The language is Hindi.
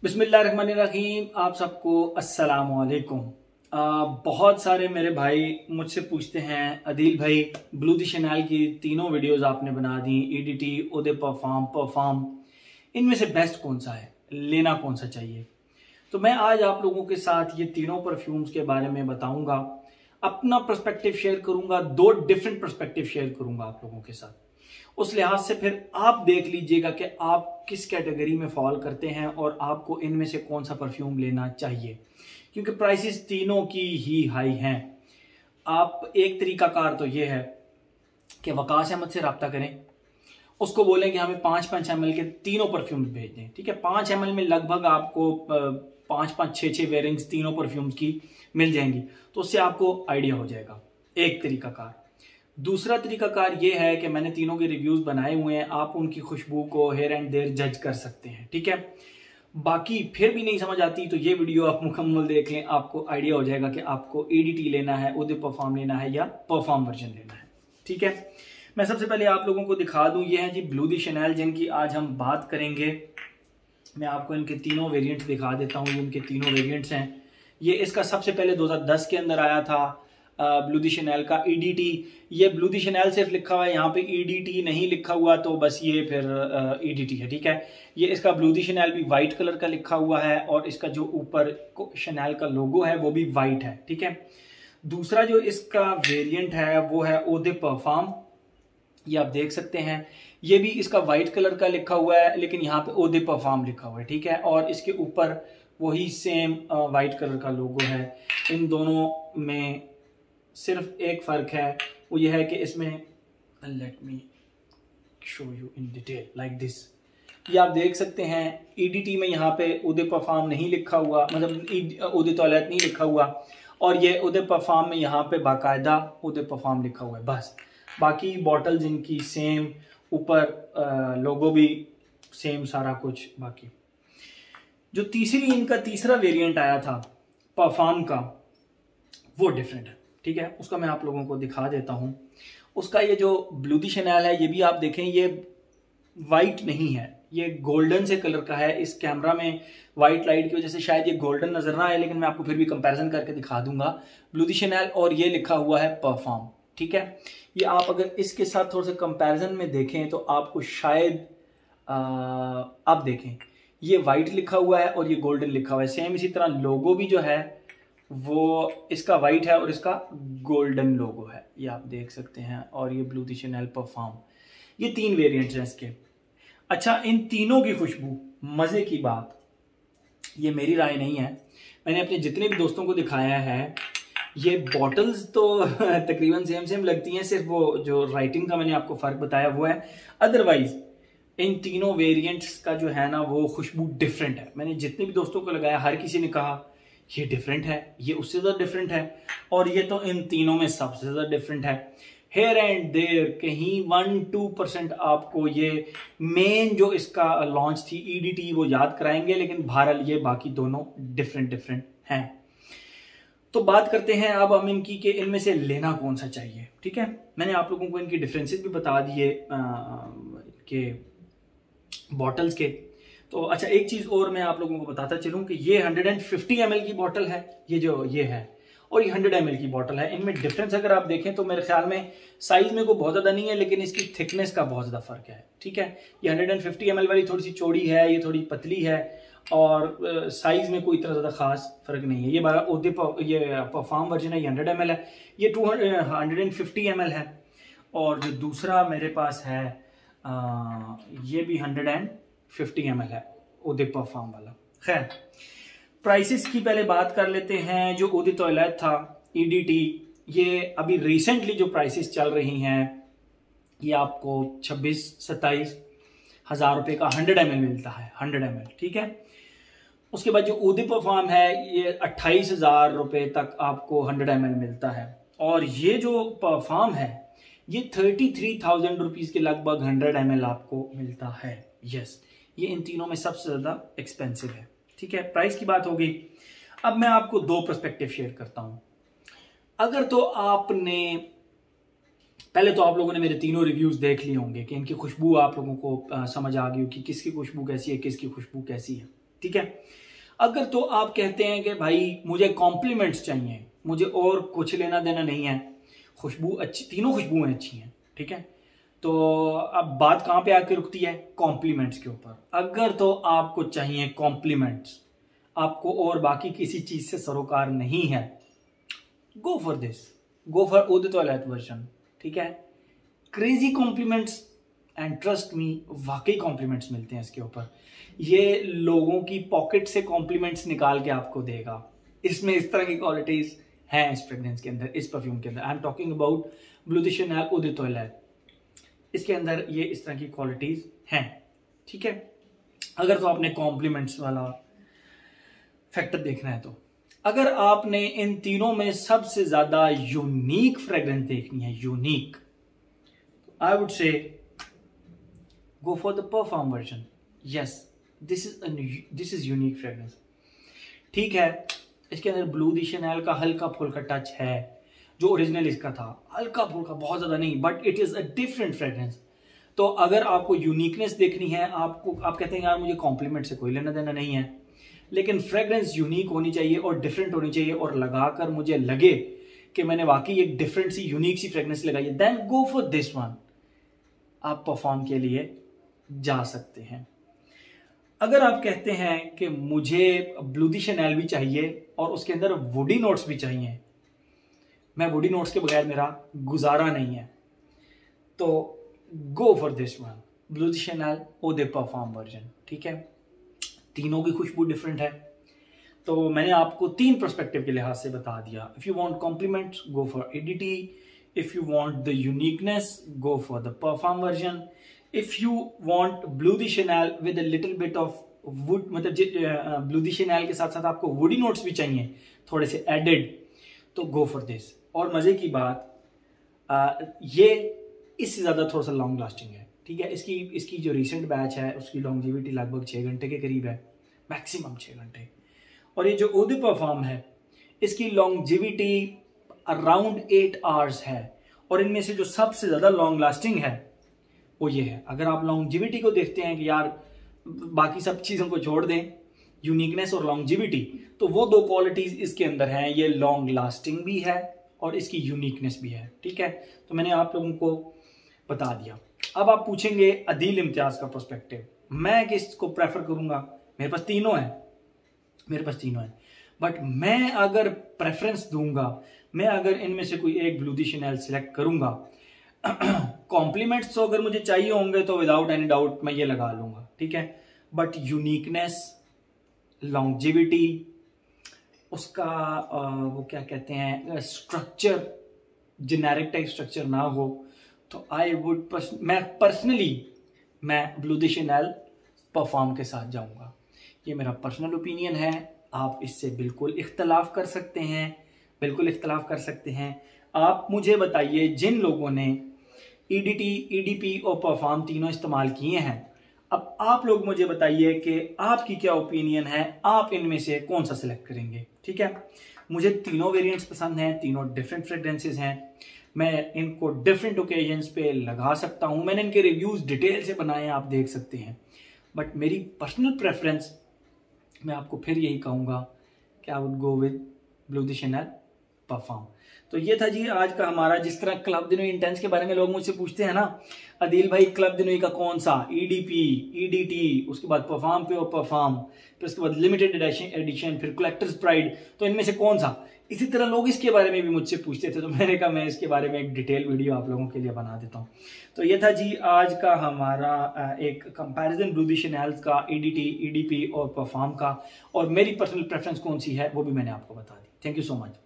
बिस्मिल्लाहिर्रहमानिर्रहीम। आप सबको अस्सलाम वालेकुम। बहुत सारे मेरे भाई मुझसे पूछते हैं, अदील भाई ब्लू दी शैनल की तीनों वीडियोस आपने बना दी, ईडीटी, ओदे परफॉर्म, इनमें से बेस्ट कौन सा है, लेना कौन सा चाहिए। तो मैं आज आप लोगों के साथ ये तीनों परफ्यूम्स के बारे में बताऊंगा, अपना पर्सपेक्टिव शेयर करूंगा, दो डिफरेंट पर्सपेक्टिव शेयर करूंगा आप लोगों के साथ। उस लिहाज से फिर आप देख लीजिएगा कि आप किस कैटेगरी में फॉल करते हैं और आपको इनमें से कौन सा परफ्यूम लेना चाहिए, क्योंकि प्राइसेस तीनों की ही हाई हैं। आप एक तरीका कार तो ये है कि वकास अहमद से रब्ता करें, उसको बोलें कि हमें 5-5 ml के तीनों परफ्यूम्स भेज दें। ठीक है, 5 ml में लगभग आपको 5-5, 6-6 वेयरिंग्स तीनों परफ्यूम्स की मिल जाएंगी, तो उससे आपको आइडिया हो जाएगा। एक तरीका कार। दूसरा तरीकाकार ये है कि मैंने तीनों के रिव्यूज बनाए हुए हैं, आप उनकी खुशबू को हेयर एंड देयर जज कर सकते हैं। ठीक है, बाकी फिर भी नहीं समझ आती तो ये वीडियो आप मुकम्मल देख लें, आपको आइडिया हो जाएगा कि आपको ईडीटी लेना है, ओदे परफॉर्म लेना है या परफॉर्म वर्जन लेना है। ठीक है, मैं सबसे पहले आप लोगों को दिखा दूं, ये हैं जी ब्लू दी शैनल जिनकी आज हम बात करेंगे। मैं आपको इनके तीनों वेरिएंट्स दिखा देता हूँ। ये इनके तीनों वेरिएंट्स हैं। ये इसका सबसे पहले 2010 के अंदर आया था, ब्लू दी शैनल का ईडीटी। ये ब्लू दी शैनल सिर्फ लिखा हुआ है, यहाँ पे ईडीटी नहीं लिखा हुआ, तो बस ये फिर ईडीटी है। ठीक है, ये इसका ब्लू दी शैनल भी वाइट कलर का लिखा हुआ है और इसका जो ऊपर शैनल का लोगो है वो भी वाइट है। ठीक है, दूसरा जो इसका वेरिएंट है वो है ओदे परफॉर्म। ये आप देख सकते हैं, ये भी इसका वाइट कलर का लिखा हुआ है, लेकिन यहाँ पे ओदे परफॉर्म लिखा हुआ है। ठीक है, और इसके ऊपर वही सेम वाइट कलर का लोगो है। इन दोनों में सिर्फ एक फ़र्क है, वो ये है कि इसमें, let me show you in detail like this. ये आप देख सकते हैं, ईडीटी में यहाँ पे ओदे परफॉर्म नहीं लिखा हुआ, मतलब ओदे टॉयलेट नहीं लिखा हुआ, और ये ओदे परफॉर्म में यहाँ पे बाकायदा ओदे परफॉर्म लिखा हुआ है बस। बाकी बॉटल्स इनकी सेम, ऊपर लोगो भी सेम, सारा कुछ। बाकी जो इनका तीसरा वेरिएंट आया था परफॉर्म का, वो डिफरेंट है। ठीक है, उसका मैं आप लोगों को दिखा देता हूं। उसका ये जो ब्लू दी शैनल है, ये भी आप देखें, ये वाइट नहीं है, ये गोल्डन से कलर का है। इस कैमरा में वाइट लाइट की वजह से शायद ये गोल्डन नजर ना आए, लेकिन मैं आपको फिर भी कंपैरिजन करके दिखा दूंगा। ब्लू दी शैनल और ये लिखा हुआ है परफॉर्म। ठीक है, ये आप अगर इसके साथ थोड़ा सा कंपैरिजन में देखें तो आपको शायद आप देखें, ये वाइट लिखा हुआ है और ये गोल्डन लिखा हुआ है। सेम इसी तरह लोगो भी जो है वो इसका वाइट है और इसका गोल्डन लोगो है, ये आप देख सकते हैं। और ये ब्लू दी शैनल परफॉर्म, ये 3 वेरिएंट्स हैं इसके। अच्छा, इन तीनों की खुशबू, मज़े की बात, ये मेरी राय नहीं है, मैंने अपने जितने भी दोस्तों को दिखाया है, ये बॉटल्स तो तकरीबन सेम लगती हैं, सिर्फ वो जो राइटिंग का मैंने आपको फ़र्क बताया वो है। अदरवाइज इन तीनों वेरिएंट्स का जो है ना, वो खुशबू डिफरेंट है। मैंने जितने भी दोस्तों को लगाया, हर किसी ने कहा ये डिफरेंट है, ये उससे ज़्यादा डिफरेंट है, और ये तो इन तीनों में सबसे ज़्यादा डिफरेंट है। हेयर एंड देयर कहीं 1-2% आपको ये मेन जो इसका लॉन्च थी ईडीटी वो याद कराएंगे, लेकिन बहरहाल ये बाकी दोनों डिफरेंट हैं। तो बात करते हैं अब हम इनकी कि इनमें से लेना कौन सा चाहिए। ठीक है, मैंने आप लोगों को इनकी डिफरेंसेस भी बता दिए कि बॉटल्स के। तो अच्छा, एक चीज और मैं आप लोगों को बताता चलूं कि ये 150 ml की बॉटल है, ये है, और ये 100 ml की बॉटल है। इनमें डिफरेंस अगर आप देखें तो मेरे ख्याल में साइज में कोई बहुत ज्यादा नहीं है, लेकिन इसकी थिकनेस का बहुत ज्यादा फर्क है। ठीक है, ये 150 ml वाली थोड़ी सी चौड़ी है, ये थोड़ी पतली है, और साइज में कोई इतना ज्यादा खास फर्क नहीं है। ये परफॉर्म वर्जन है, ये 100 ml है, ये 150 ml है। और जो दूसरा मेरे पास है ये भी 150 ml है, ओदे परफॉर्म वाला। खैर, प्राइसेस की पहले बात कर लेते हैं। जो ओदे टॉयलेट था ईडीटी, ये अभी रिसेंटली जो प्राइसेस चल रही हैं, ये आपको 26-27 हज़ार रुपये का 100 ml मिलता है, 100 ml। ठीक है, उसके बाद जो ओदे परफॉर्म है, ये 28,000 रुपये तक आपको 100 ml मिलता है। और ये जो परफॉर्म है, ये 33,000 रुपीज़ के लगभग 100 ml आपको मिलता है। यस, ये इन तीनों में सबसे ज़्यादा एक्सपेंसिव है। ठीक है, प्राइस की बात होगी। अब मैं आपको दो पर्सपेक्टिव शेयर करता हूं। अगर तो आपने पहले तो आप लोगों ने मेरे तीनों रिव्यूज देख लिए होंगे कि इनकी खुशबू आप लोगों को समझ आ गई हो कि किसकी खुशबू कैसी है, किसकी खुशबू कैसी है। ठीक है। अगर तो आप कहते हैं कि भाई मुझे कॉम्प्लीमेंट्स चाहिए, मुझे और कुछ लेना देना नहीं है, खुशबू अच्छी, तीनों खुशबुएं अच्छी हैं, ठीक है, तो अब बात कहाँ पे आके रुकती है? कॉम्प्लीमेंट्स के ऊपर। अगर तो आपको चाहिए कॉम्प्लीमेंट्स, आपको और बाकी किसी चीज से सरोकार नहीं है, go for this, go for eau de toilette version, ठीक है। Crazy compliments, and trust me, वाकई कॉम्प्लीमेंट्स मिलते हैं इसके ऊपर। ये लोगों की पॉकेट से कॉम्प्लीमेंट्स निकाल के आपको देगा। इसमें इस तरह की क्वालिटीज हैं इस फ्रेग्रेंस के अंदर, इस परफ्यूम के अंदर। I am talking about Bleu de Chanel eau de toilet. इसके अंदर ये इस तरह की क्वालिटीज हैं, ठीक है। अगर तो आपने कॉम्प्लीमेंट्स वाला फैक्टर देखना है, तो अगर आपने इन तीनों में सबसे ज्यादा यूनिक फ्रेग्रेंस देखनी है, unique, I would say go for the perfume version. Yes, this is unique fragrance, ठीक है। इसके अंदर ब्लू द शैनेल का हल्का फुल्का टच है, जो ओरिजिनल इसका था, हल्का फुल्का, बहुत ज्यादा नहीं, but it is a different fragrance. तो अगर आपको यूनिकनेस देखनी है, आप कहते हैं यार मुझे कॉम्प्लीमेंट से कोई लेना देना नहीं है, लेकिन फ्रेग्रेंस यूनिक होनी चाहिए और डिफरेंट होनी चाहिए, और लगाकर मुझे लगे कि मैंने वाकई एक डिफरेंट सी यूनिक सी फ्रेग्रेंस लगाई है, then go for this one. आप परफॉर्म के लिए जा सकते हैं। अगर आप कहते हैं कि मुझे ब्लू द शैनेल भी चाहिए और उसके अंदर वुडी नोट्स भी चाहिए, मैं वुडी नोट्स के बगैर मेरा गुजारा नहीं है, तो go for this one, Bleu de Chanel eau de parfum version, ठीक है। तीनों की खुशबू डिफरेंट है, तो मैंने आपको तीन पर्सपेक्टिव के लिहाज से बता दिया। If you want compliments, go for EDT. If you want the uniqueness, go for the perfume version. If you want Bleu de Chanel with a little bit of wood, मतलब ब्लू द शैनेल के साथ साथ आपको वुडी नोट्स भी चाहिए थोड़े से एडेड, तो गो फॉर दिस। और मजे की बात, ये इससे ज्यादा थोड़ा सा लॉन्ग लास्टिंग है, ठीक है। इसकी जो रिसेंट बैच है उसकी लॉन्जिविटी लगभग 6 घंटे के करीब है, मैक्सिमम 6 घंटे। और ये जो उद परफ्यूम है, इसकी लॉन्जिविटी अराउंड 8 आवर्स है, और इनमें से जो सबसे ज्यादा लॉन्ग लास्टिंग है वो ये है। अगर आप लॉन्जिविटी को देखते हैं कि यार बाकी सब चीजों को छोड़ दें, यूनिकनेस और लॉन्जिविटी, तो वो दो क्वालिटीज इसके अंदर हैं। ये लॉन्ग लास्टिंग भी है और इसकी यूनिकनेस भी है, ठीक है। तो मैंने आप लोगों को बता दिया। अब आप पूछेंगे अदील इम्तियाज का पर्सपेक्टिव, मैं किसको प्रेफर करूंगा? मेरे पास तीनों है, बट मैं अगर प्रेफरेंस दूंगा, मैं अगर इनमें से कोई एक ब्लू द शैनेल सिलेक्ट करूंगा, कॉम्प्लीमेंट्स तो अगर मुझे चाहिए होंगे तो विदाउट एनी डाउट मैं ये लगा लूंगा, ठीक है। बट यूनिकनेस, लॉन्जिविटी, उसका वो क्या कहते हैं, स्ट्रक्चर, जेनेरिक टाइप स्ट्रक्चर ना हो, तो आई वुड मैं personally blue de Chanel perfume के साथ जाऊंगा। ये मेरा पर्सनल ओपिनियन है, आप इससे बिल्कुल इख्तलाफ कर सकते हैं, आप मुझे बताइए जिन लोगों ने ईडीटी, ईडीपी और परफ्यूम तीनों इस्तेमाल किए हैं, अब आप लोग मुझे बताइए कि आपकी क्या ओपिनियन है, आप इनमें से कौन सा सिलेक्ट करेंगे, ठीक है। मुझे तीनों वेरिएंट्स पसंद हैं, तीनों डिफरेंट फ्रेग्रेंसेस हैं, मैं इनको डिफरेंट ओकेजन्स पे लगा सकता हूं, मैंने इनके रिव्यूज डिटेल से बनाए हैं, आप देख सकते हैं। बट मेरी पर्सनल प्रेफरेंस, मैं आपको फिर यही कहूंगा कि I would go with Bleu de Chanel perfume. तो ये था जी आज का हमारा, जिस तरह क्लब दिनोई इंटेंस के बारे में लोग मुझसे पूछते हैं ना, अदील भाई क्लब दिनोई का कौन सा, ईडीपी, ईडीटी, उसके बाद परफ्यूम पे और परफ्यूम, फिर उसके बाद लिमिटेड एडिशन, फिर कलेक्टर्स प्राइड, तो इनमें से कौन सा? इसी तरह लोग इसके बारे में भी मुझसे पूछते थे, तो मैंने कहा मैं इसके बारे में एक डिटेल वीडियो आप लोगों के लिए बना देता हूँ। तो ये था जी आज का हमारा एक कंपैरिजन ब्लू द शैनेल का, ईडीटी, ईडीपी और परफ्यूम का, और मेरी पर्सनल प्रेफरेंस कौन सी है वो भी मैंने आपको बता दी। Thank you so much.